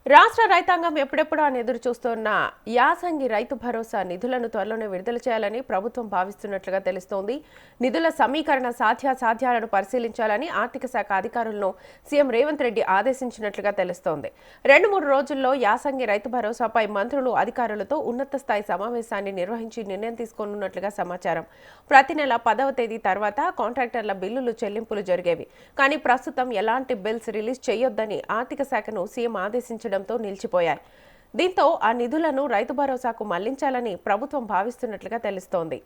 రాష్ట్ర రైతాంగం ఎప్పుడెప్పుడు అని ఎదురు చూస్తున్న యాసంగి రైతు భరోసా నిధులను త్వరలోనే విడుదల చేయాలని ప్రభుత్వం భావిస్తున్నట్లుగా తెలుస్తోంది. నిధుల సమీకరణ సాధ్యాలను పరిశీలించాలని ఆర్థిక శాఖ అధికారులను సీఎం రేవంత్ రెడ్డి ఆదేశించినట్లుగా తెలుస్తోంది. 2-3 రోజుల్లో యాసంగి రైతు భరోసాపై మంత్రులు అధికారులతో ఉన్నత స్థాయి సమావేశాన్ని నిర్వహించి నిర్ణయం తీసుకోనున్నట్లుగా సమాచారం. ప్రతి నెల 10వ తేదీ తర్వాత కాంట్రాక్టర్ల బిల్లులు చెల్లింపులు జరిగేవి. కానీ ప్రస్తుతం ఎలాంటి బిల్స్ రిలీజ్ చేయొద్దని ఆర్థిక శాఖను సీఎం ఆదేశించడం నిలిచిపోయాయి. దీంతో ఆ నిధులను రైతు భరోసాకు మళ్లించాలని ప్రభుత్వం భావిస్తున్నట్లుగా తెలుస్తోంది.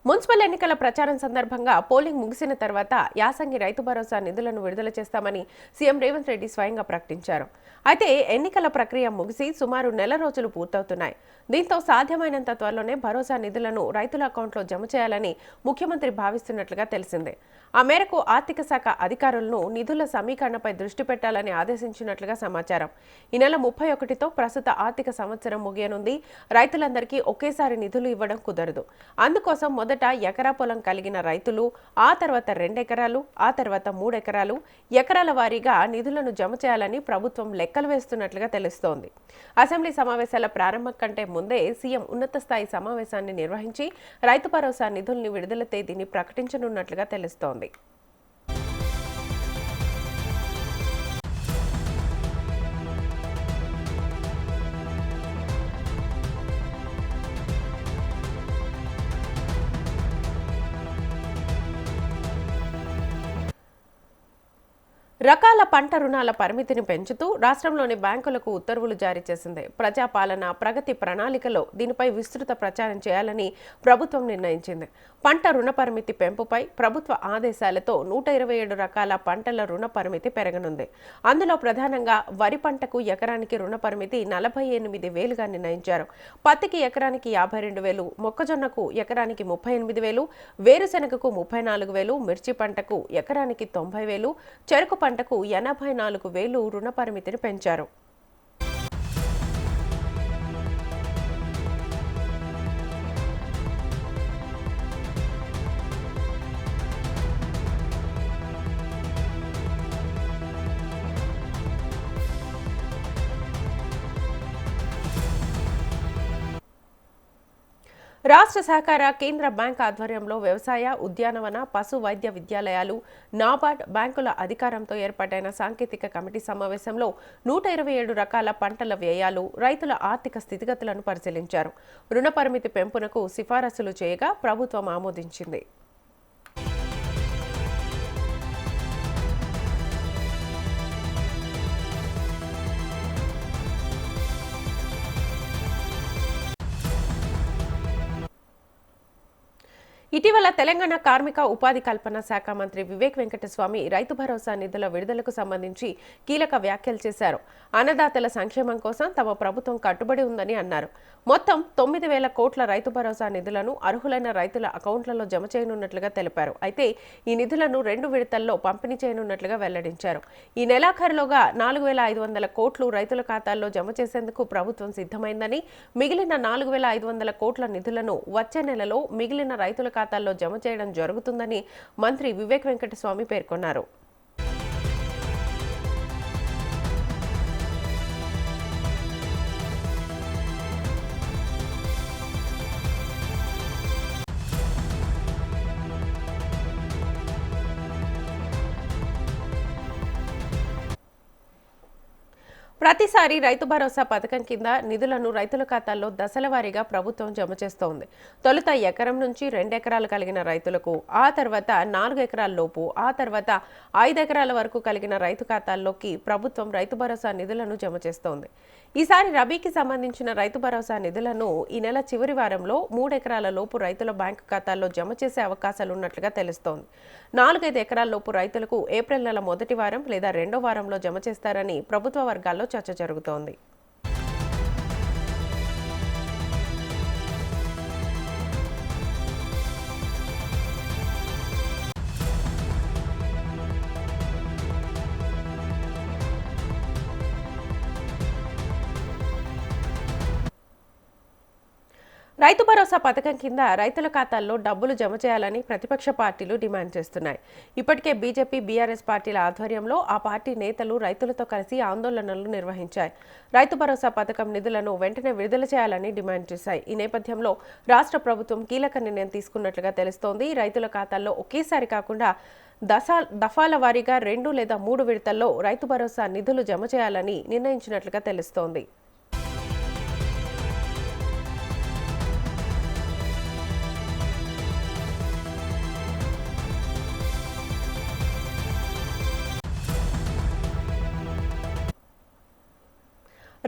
మున్సిపల్ ఎన్నికల ప్రచారం సందర్భంగా పోలింగ్ ముగిసిన తర్వాత యాసంగి రైతు భరోసా నిధులను విడుదల చేస్తామని సీఎం రేవంత్ రెడ్డి స్వయంగా ప్రకటించారు. అయితే ఎన్నికల ప్రక్రియ ముగిసి సుమారు నెల రోజులు పూర్తవుతున్నాయి. దీంతో సాధ్యమైనంత త్వరలోనే భరోసా నిధులను రైతుల అకౌంట్లో జమ చేయాలని ముఖ్యమంత్రి భావిస్తున్నట్లుగా తెలిసిందే. ఆ మేరకు ఆర్థిక శాఖ అధికారులను నిధుల సమీకరణపై దృష్టి పెట్టాలని ఆదేశించినట్లుగా సమాచారం. ఈ నెల 31తో ప్రస్తుత ఆర్థిక సంవత్సరం ముగియనుంది. రైతులందరికీ ఒకేసారి నిధులు ఇవ్వడం కుదరదు. అందుకోసం మొదట ఎకరా పొలం కలిగిన రైతులు, ఆ తర్వాత 2 ఎకరాలు, ఆ తర్వాత 3 ఎకరాలు, ఎకరాల వారీగా నిధులను జమ చేయాలని ప్రభుత్వం లెక్కలు వేస్తున్నట్లుగా తెలుస్తోంది. అసెంబ్లీ సమావేశాల ప్రారంభం కంటే ముందే సీఎం ఉన్నత స్థాయి సమావేశాన్ని నిర్వహించి రైతు భరోసా నిధుల్ని విడుదల తేదీని ప్రకటించనున్నట్లుగా తెలుస్తోంది. రకాల పంట రుణాల పరిమితిని పెంచుతూ రాష్ట్రంలోని బ్యాంకులకు ఉత్తర్వులు జారీ చేసింది. ప్రజాపాలన ప్రగతి ప్రణాళికలో దీనిపై విస్తృత ప్రచారం చేయాలని ప్రభుత్వం నిర్ణయించింది. పంట రుణ పరిమితి పెంపుపై ప్రభుత్వ ఆదేశాలతో 127 రకాల పంటల రుణ పరిమితి పెరగనుంది. అందులో ప్రధానంగా వరి పంటకు ఎకరానికి రుణ పరిమితి 48,000గా నిర్ణయించారు. పత్తికి ఎకరానికి 52,000, మొక్కజొన్నకు ఎకరానికి 38,000, వేరుశెనగకు 34,000, మిర్చి పంటకు ఎకరానికి 90,000, చెరకు పంటకు 84,000 రుణ పరిమితిని పెంచారు. రాష్ట్ర సహకార కేంద్ర బ్యాంక్ ఆధ్వర్యంలో వ్యవసాయ, ఉద్యానవన, పశు వైద్య విద్యాలయాలు, నాబార్డ్ బ్యాంకుల అధికారంతో ఏర్పాటైన సాంకేతిక కమిటీ సమావేశంలో 127 రకాల పంటల వ్యయాలు, రైతుల ఆర్థిక స్థితిగతులను పరిశీలించారు. రుణ పరిమితి పెంపునకు సిఫారసులు చేయగా ప్రభుత్వం ఆమోదించింది. ఇటీవల తెలంగాణ కార్మిక ఉపాధి కల్పన శాఖ మంత్రి వివేక్ వెంకటస్వామి రైతు భరోసా నిధుల విడుదలకు సంబంధించి కీలక వ్యాఖ్యలు చేశారు. అన్నదాతల సంక్షేమం కోసం తమ ప్రభుత్వం కట్టుబడి ఉందని అన్నారు. మొత్తం 9,000 కోట్ల రైతు భరోసా నిధులను అర్హులైన రైతుల అకౌంట్లలో జమ చేయనున్నట్లుగా తెలిపారు. అయితే ఈ నిధులను 2 విడతల్లో పంపిణీ చేయనున్నట్లుగా వెల్లడించారు. ఈ నెలాఖరులోగా 4,500 కోట్లు రైతుల ఖాతాల్లో జమ చేసేందుకు ప్రభుత్వం సిద్ధమైందని, మిగిలిన 4,500 కోట్ల నిధులను వచ్చే నెలలో మిగిలిన రైతుల ఖాతాల్లో జమ చేయడం జరుగుతుందని మంత్రి వివేక్ వెంకటస్వామి పేర్కొన్నారు. ప్రతిసారి రైతు భరోసా పథకం కింద నిధులను రైతుల ఖాతాల్లో దశల వారీగా ప్రభుత్వం జమ చేస్తోంది. తొలుత ఎకరం నుంచి 2 ఎకరాలు కలిగిన రైతులకు, ఆ తర్వాత 4 ఎకరాల లోపు, ఆ తర్వాత 5 ఎకరాల వరకు కలిగిన రైతు ఖాతాల్లోకి ప్రభుత్వం రైతు భరోసా నిధులను జమ చేస్తోంది. ఈసారి రబీకి సంబంధించిన రైతు భరోసా నిధులను ఈ నెల చివరి వారంలో 3 ఎకరాల లోపు రైతుల బ్యాంకు ఖాతాల్లో జమ చేసే అవకాశాలున్నట్లుగా తెలుస్తోంది. 4-5 ఎకరాల లోపు రైతులకు ఏప్రిల్ నెల మొదటి వారం లేదా 2వ వారంలో జమ చేస్తారని ప్రభుత్వ వర్గాల్లో చర్చ జరుగుతోంది. రైతు భరోసా పథకం కింద రైతుల ఖాతాల్లో డబ్బులు జమ చేయాలని ప్రతిపక్ష పార్టీలు డిమాండ్ చేస్తున్నాయి. ఇప్పటికే బీజేపీ, బీఆర్ఎస్ పార్టీల ఆధ్వర్యంలో ఆ పార్టీ నేతలు రైతులతో కలిసి ఆందోళనలు నిర్వహించాయి. రైతు భరోసా పథకం నిధులను వెంటనే విడుదల చేయాలని డిమాండ్ చేశాయి. ఈ నేపథ్యంలో రాష్ట్ర ప్రభుత్వం కీలక నిర్ణయం తీసుకున్నట్లుగా తెలుస్తోంది. రైతుల ఖాతాల్లో ఒకేసారి కాకుండా దఫాల వారీగా 2 లేదా 3 విడతల్లో రైతు భరోసా నిధులు జమ చేయాలని నిర్ణయించినట్లుగా తెలుస్తోంది.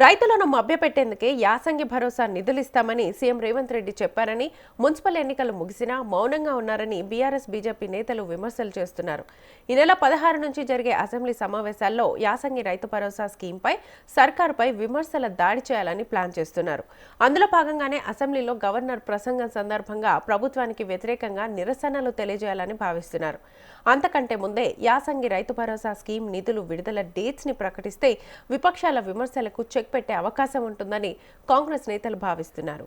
రైతులను మభ్యపెట్టేందుకే యాసంగి భరోసా నిధులిస్తామని సీఎం రేవంత్ రెడ్డి చెప్పారని, మున్సిపల్ ఎన్నికలు ముగిసినా మౌనంగా ఉన్నారని బీఆర్ఎస్, బీజేపీ నేతలు విమర్శలు చేస్తున్నారు. ఈ నెల 16 నుంచి జరిగే అసెంబ్లీ సమావేశాల్లో యాసంగి రైతు భరోసా స్కీంపై సర్కారుపై విమర్శల దాడి చేయాలని ప్లాన్ చేస్తున్నారు. అందులో భాగంగానే అసెంబ్లీలో గవర్నర్ ప్రసంగం సందర్భంగా ప్రభుత్వానికి వ్యతిరేకంగా నిరసనలు తెలియజేయాలని భావిస్తున్నారు. అంతకంటే ముందే యాసంగి రైతు భరోసా స్కీమ్ నిధులు విడుదల డేట్స్ ని ప్రకటిస్తే విపక్షాల విమర్శలకు చెక్ పెట్టే అవకాశం ఉంటుందని కాంగ్రెస్ నేతలు భావిస్తున్నారు.